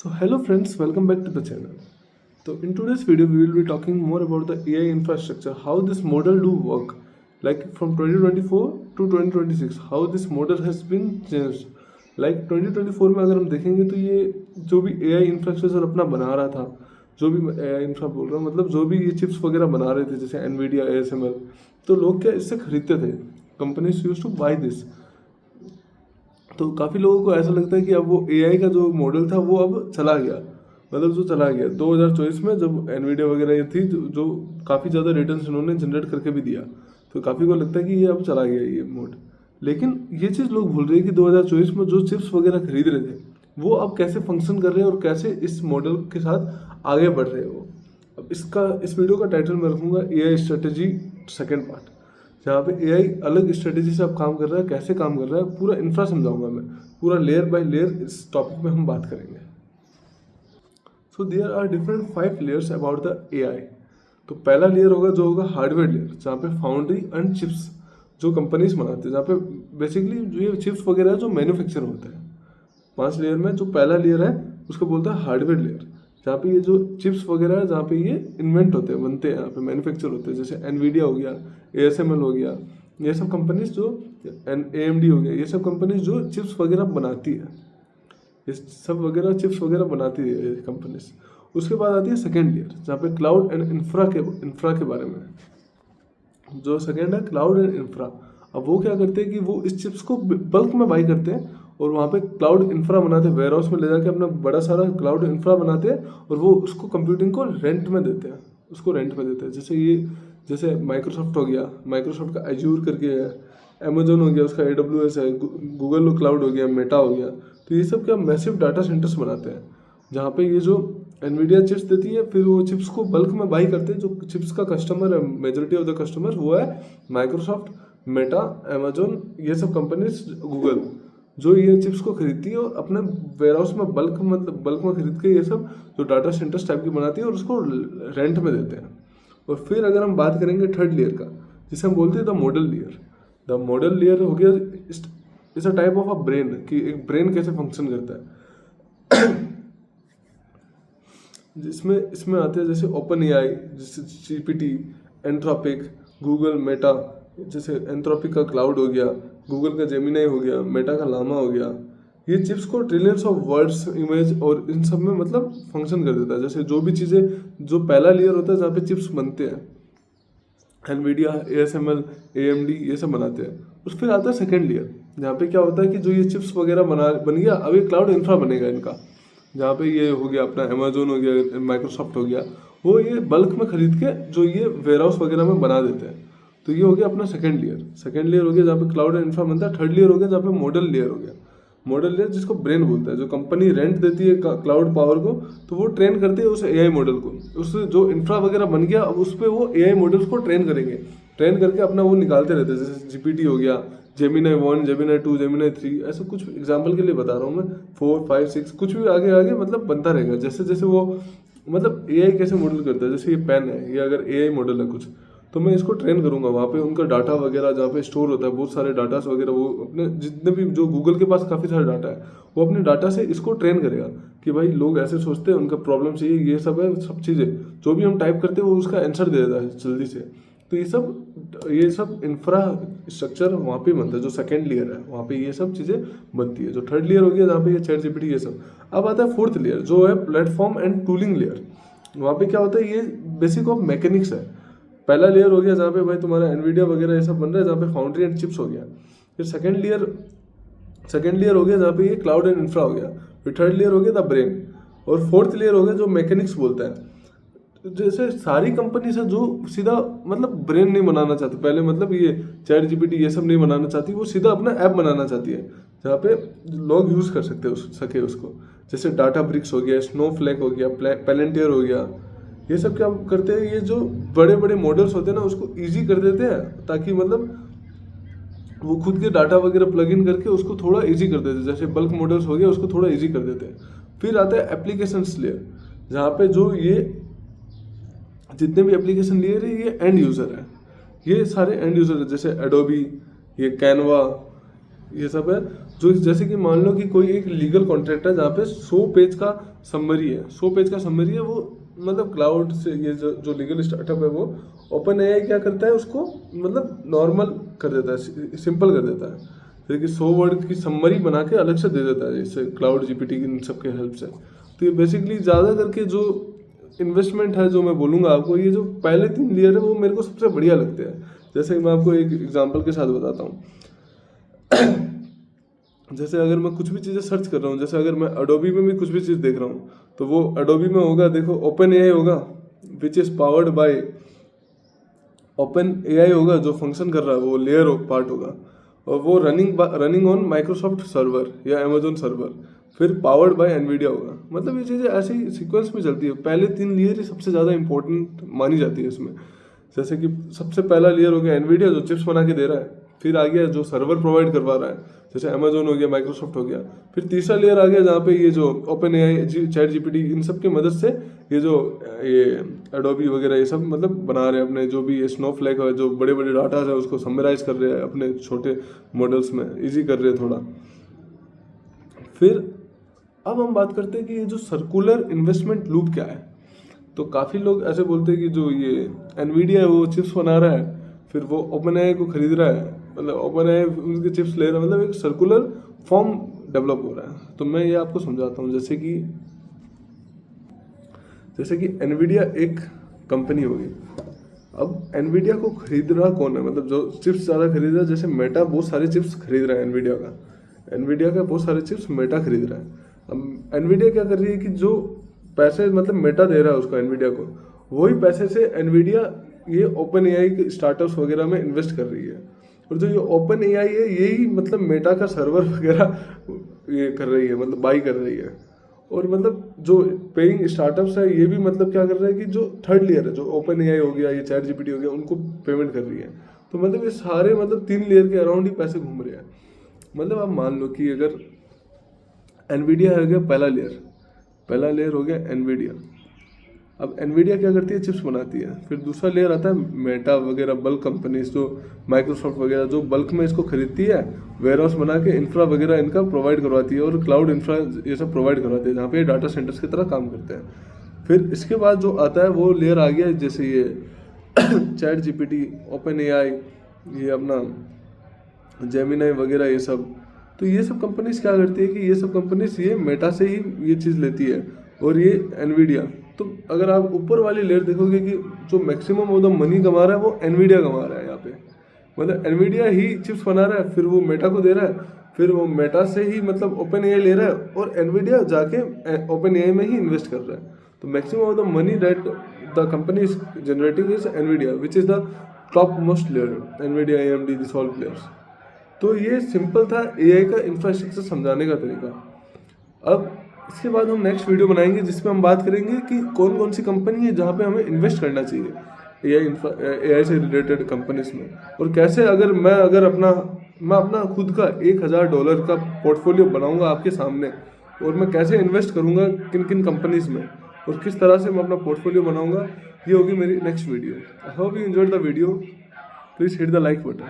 So hello friends, welcome back to the channel. So in today's video we will be talking more about the AI infrastructure, how this model do work, like from 2024 to 2026, how this model has been changed. Like 2024 में अगर हम देखेंगे तो ये जो भी AI infrastructure अपना बना रहा था, जो भी AI इंफ्रा बोल रहा हूँ, मतलब जो भी ये चिप्स वगैरह बना रहे थे जैसे NVIDIA, ASML, तो लोग क्या इससे खरीदते थे, companies use to buy this. तो काफ़ी लोगों को ऐसा लगता है कि अब वो एआई का जो मॉडल था वो अब चला गया, मतलब जो चला गया 2024 में जब एनवीडिया वगैरह ये थी जो काफ़ी ज़्यादा रिटर्न्स इन्होंने जनरेट करके भी दिया, तो काफ़ी को लगता है कि ये अब चला गया ये मोड। लेकिन ये चीज़ लोग भूल रहे हैं कि 2024 में जो चिप्स वगैरह खरीद रहे थे वो अब कैसे फंक्शन कर रहे हैं और कैसे इस मॉडल के साथ आगे बढ़ रहे हैं वो। अब इस वीडियो का टाइटल मैं रखूँगा एआई स्ट्रेटेजी सेकेंड पार्ट, जहाँ पे एआई अलग स्ट्रेटेजी से अब काम कर रहा है, कैसे काम कर रहा है पूरा इंफ्रा समझाऊंगा मैं, पूरा लेयर बाय लेयर इस टॉपिक में हम बात करेंगे। So there are different 5 layers about the AI. तो पहला लेयर होगा जो होगा हार्डवेयर लेयर, जहाँ पे फाउंड्री एंड चिप्स जो कंपनीज बनाते हैं, जहाँ पे बेसिकली जो ये चिप्स वगैरह जो मैन्युफैक्चर होते हैं। 5 लेयर में जो पहला लेयर है उसको बोलता है हार्डवेयर लेयर, जहाँ पे ये जो चिप्स वगैरह है जहाँ पे ये इन्वेंट होते हैं, बनते हैं, यहाँ पे मैन्युफैक्चर होते हैं, जैसे एनवीडिया हो गया, ASML हो गया, ये सब कंपनीज जो AMD हो गया, ये सब कंपनीज जो चिप्स वगैरह बनाती है, ये सब वगैरह चिप्स वगैरह बनाती है ये कंपनीज। उसके बाद आती है सेकेंड लेयर, जहाँ पे क्लाउड एंड इंफ्रा के बारे में, जो सेकेंड है क्लाउड एंड इंफ्रा। अब वो क्या करते हैं कि वो इस चिप्स को बल्क में बाई करते हैं और वहाँ पे क्लाउड इंफ्रा बनाते हैं, वेयर हाउस में ले जाके अपना बड़ा सारा क्लाउड इंफ्रा बनाते हैं और वो उसको कंप्यूटिंग को रेंट में देते हैं, उसको रेंट में देते हैं। जैसे माइक्रोसॉफ्ट हो गया, माइक्रोसॉफ्ट का एज्यूर करके है, अमेजोन हो गया उसका AWS है, गूगल क्लाउड हो गया, मेटा हो गया। तो ये सब क्या मैसिव डाटा सेंटर्स बनाते हैं, जहाँ पे ये जो एनवीडिया चिप्स देती है, फिर वो चिप्स को बल्क में बाई करते हैं। जो चिप्स का कस्टमर है, मेजोरिटी ऑफ द कस्टमर वो है माइक्रोसॉफ्ट, मेटा, अमेजोन, ये सब कंपनीज, गूगल, जो ये चिप्स को खरीदती है और अपने वेयर हाउस में बल्क में खरीद के ये सब जो डाटा सेंटर्स टाइप की बनाती है और उसको रेंट में देते हैं। और फिर अगर हम बात करेंगे थर्ड लेयर का, जिसे हम बोलते हैं the model layer. The model layer हो गया इस a type of a brain, कि एक ब्रेन कैसे फंक्शन करता है। इसमें आते हैं जैसे ओपन एआई, जैसे GPT, एंथ्रोपिक, गूगल, मेटा, जैसे एंथ्रोपिक का क्लाउड हो गया, गूगल का जेमिनाई हो गया, मेटा का लामा हो गया। ये चिप्स को ट्रिलियंस ऑफ वर्ड्स, इमेज और इन सब में मतलब फंक्शन कर देता है। जैसे जो भी चीज़ें, जो पहला लेयर होता है जहाँ पे चिप्स बनते हैं, एनवीडिया, ASML, AMD ये सब बनाते हैं। उस फिर आता है सेकेंड लेयर, जहाँ पे क्या होता है कि जो ये चिप्स वगैरह बन गया, अब ये क्लाउड इंफ्रा बनेगा इनका, जहाँ पे ये हो गया अपना अमेजोन हो गया, माइक्रोसॉफ्ट हो गया, वो ये बल्क में खरीद के जो ये वेयर हाउस वगैरह में बना देते हैं। तो ये हो गया अपना सेकंड लेयर हो गया जहाँ पे क्लाउड एंड इंफ्रा बनता है। थर्ड लेयर हो गया जहाँ पे मॉडल लेयर हो गया, मॉडल लेयर जिसको ब्रेन बोलता है, जो कंपनी रेंट देती है क्लाउड पावर को, तो वो ट्रेन करते हैं उस एआई मॉडल को, उस जो इंफ्रा वगैरह बन गया अब उस पर वो एआई मॉडल्स को ट्रेन करेंगे, ट्रेन करके अपना वो निकालते रहते हैं। जैसे GPT हो गया, जेमिनाई 1, जेमिनाई 2, जेमिनाई 3, ऐसा कुछ एग्जाम्पल के लिए बता रहा हूँ मैं, 4, 5, 6 कुछ भी आगे आगे मतलब बनता रहेगा। जैसे जैसे वो मतलब एआई कैसे मॉडल करता है, जैसे ये पेन है, ये अगर एआई मॉडल है कुछ, तो मैं इसको ट्रेन करूंगा वहाँ पे उनका डाटा वगैरह जहाँ पे स्टोर होता है, बहुत सारे डाटास वगैरह, वो अपने जितने भी जो गूगल के पास काफ़ी सारा डाटा है, वो अपने डाटा से इसको ट्रेन करेगा कि भाई लोग ऐसे सोचते हैं, उनका प्रॉब्लम चाहिए, ये सब है, सब चीज़ें जो भी हम टाइप करते हैं वो उसका आंसर दे देता है जल्दी से। तो ये सब इंफ्रास्ट्रक्चर वहाँ पे बनता है, जो सेकंड लेयर है वहाँ पे ये सब चीज़ें बनती है। जो थर्ड लेयर हो गया जहाँ पे ये चैट GPT ये सब। अब आता है फोर्थ लेयर जो है प्लेटफॉर्म एंड टूलिंग लेयर। वहाँ पे क्या होता है, ये बेसिक ऑफ मैकेनिक्स है। पहला लेयर हो गया जहाँ पे भाई तुम्हारा एनवीडिया वगैरह ये सब बन रहा है, जहाँ पे फाउंड्री एंड चिप्स हो गया। फिर सेकंड लेयर हो गया जहाँ पे ये क्लाउड एंड इंफ्रा हो गया। फिर थर्ड लेयर हो गया द ब्रेन, और फोर्थ लेयर हो गया जो मैकेनिक्स बोलता है। जैसे सारी कंपनी से जो सीधा मतलब ब्रेन नहीं बनाना चाहती पहले, मतलब ये चैट GPT ये सब नहीं बनाना चाहती, वो सीधा अपना ऐप बनाना चाहती है जहाँ पे लोग यूज़ कर सके उसको। जैसे डाटा ब्रिक्स हो गया, स्नोफ्लेक हो गया, पेलेंटियर हो गया, ये सब क्या करते हैं, ये जो बड़े बड़े मॉडल्स होते हैं ना उसको ईजी कर देते हैं, ताकि मतलब वो खुद के डाटा वगैरह प्लग इन करके उसको थोड़ा ईजी कर देते हैं। जैसे बल्क मॉडल्स हो गया उसको थोड़ा ईजी कर देते हैं। फिर आता है एप्लीकेशंस लेयर, जहाँ पे जो ये जितने भी एप्लीकेशन लेयर है ये एंड यूज़र है, ये सारे एंड यूज़र है, जैसे एडोबी, ये कैनवा, ये सब है जो जैसे कि मान लो कि कोई एक लीगल कॉन्ट्रैक्ट है जहाँ पे 100 पेज का समरी है, 100 पेज का समरी है, वो मतलब क्लाउड से ये जो लीगल स्टार्टअप है वो ओपन एआई क्या करता है, उसको मतलब नॉर्मल कर देता है, सिंपल कर देता है, जैसे कि 100 वर्ड की समरी बना के अलग से दे देता है, जैसे क्लाउड जीपीटी की इन सब के हेल्प से। तो ये बेसिकली ज़्यादा करके जो इन्वेस्टमेंट है जो मैं बोलूँगा आपको, ये जो पहले 3 लेयर है वो मेरे को सबसे बढ़िया लगते हैं। जैसे मैं आपको एक एग्जांपल के साथ बताता हूँ। जैसे अगर मैं कुछ भी चीज़ें सर्च कर रहा हूँ, जैसे अगर मैं अडोबी में भी कुछ भी चीज़ देख रहा हूँ, तो वो अडोबी में होगा, देखो ओपन एआई होगा which is powered by open AI होगा, जो फंक्शन कर रहा है वो लेयर पार्ट होगा, और वो रनिंग ऑन माइक्रोसॉफ्ट सर्वर या अमेजोन सर्वर, फिर पावर्ड बाय एनवीडिया होगा। मतलब ये चीज़ें ऐसे ही सीक्वेंस में चलती है। पहले 3 लेयर ही सबसे ज़्यादा इंपॉर्टेंट मानी जाती है इसमें। जैसे कि सबसे पहला लेयर हो गया एनवीडिया, जो चिप्स बना के दे रहा है, फिर आ गया जो सर्वर प्रोवाइड करवा रहा है, जैसे अमेजोन हो गया, माइक्रोसॉफ्ट हो गया, फिर तीसरा लेयर आ गया जहाँ पे ये जो ओपन एआई, चैट जीपीटी, इन सब की मदद से ये एडोबी वगैरह ये सब मतलब बना रहे हैं अपने, जो भी ये स्नोफ्लेक है, जो बड़े बड़े डाटा है उसको समराइज कर रहे हैं अपने छोटे मॉडल्स में, इजी कर रहे हैं थोड़ा। फिर अब हम बात करते हैं कि ये जो सर्कुलर इन्वेस्टमेंट लूप क्या है। तो काफ़ी लोग ऐसे बोलते हैं कि जो ये एनवीडिया है वो चिप्स बना रहा है, फिर वो ओपन एआई को खरीद रहा है, मतलब ओपन एआई उनके चिप्स ले रहा है, मतलब एक सर्कुलर फॉर्म डेवलप हो रहा है। तो मैं ये आपको समझाता हूँ। जैसे कि एनवीडिया एक कंपनी होगी। अब एनवीडिया को खरीद रहा कौन है, मतलब जो चिप्स ज़्यादा खरीद रहा है, जैसे मेटा बहुत सारे चिप्स खरीद रहा है एनवीडिया का बहुत सारे चिप्स मेटा खरीद रहा है। अब एनवीडिया क्या कर रही है कि जो पैसे मतलब मेटा दे रहा है उसको, एनवीडिया को, वही पैसे से एनवीडिया ये ओपन एआई के स्टार्टअप्स वगैरह में इन्वेस्ट कर रही है। और जो ये ओपन एआई है यही मतलब मेटा का सर्वर वगैरह ये कर रही है, मतलब बाई कर रही है। और मतलब जो पेइंग स्टार्टअप्स है ये भी मतलब क्या कर रहा है कि जो थर्ड लेयर है, जो ओपन एआई हो गया, ये चैट जीपीटी हो गया, उनको पेमेंट कर रही है। तो मतलब ये सारे मतलब 3 लेयर के अराउंड ही पैसे घूम रहे हैं। मतलब आप मान लो कि अगर एनवीडिया हो गया पहला लेयर हो गया एनवीडिया। अब एनवीडिया क्या करती है, चिप्स बनाती है। फिर दूसरा लेयर आता है मेटा वगैरह, बल्क कंपनीज, जो माइक्रोसॉफ्ट वगैरह, जो बल्क में इसको खरीदती है, वेयरहाउस बना के इंफ्रा वगैरह इनका प्रोवाइड करवाती है, और क्लाउड इंफ्रा ये सब प्रोवाइड करवाती है, जहाँ पे डाटा सेंटर्स की तरह काम करते हैं। फिर इसके बाद जो आता है वो लेयर आ गया, जैसे ये चैट जीपीटी, ओपन एआई, ये अपना जेमिनाई वगैरह ये सब। तो ये सब कंपनीज क्या करती है कि ये सब कंपनीज ये मेटा से ही ये चीज़ लेती है, और ये एनवीडिया। तो अगर आप ऊपर वाली लेयर देखोगे कि जो मैक्सिमम ऑफ द मनी कमा रहा है वो एनवीडिया कमा रहा है यहाँ पे। मतलब एनवीडिया ही चिप्स बना रहा है, फिर वो मेटा को दे रहा है, फिर वो मेटा से ही मतलब ओपन एआई ले रहा है, और एनवीडिया जाके ओपन एआई में ही इन्वेस्ट कर रहा है। तो maximum of the money that the company is generating is Nvidia, which is the top most layer, Nvidia, AMD, this all players. तो ये सिंपल था एआई का इंफ्रास्ट्रक्चर समझाने का तरीका। अब इसके बाद हम नेक्स्ट वीडियो बनाएंगे जिसमें हम बात करेंगे कि कौन कौन सी कंपनी है जहाँ पे हमें इन्वेस्ट करना चाहिए एआई से रिलेटेड कंपनीज में, और कैसे अगर मैं अपना खुद का $1000 का पोर्टफोलियो बनाऊंगा आपके सामने, और मैं कैसे इन्वेस्ट करूंगा किन किन कंपनीज में, और किस तरह से मैं अपना पोर्टफोलियो बनाऊंगा, ये होगी मेरी next video. I hope you enjoyed the video. Please hit the like button.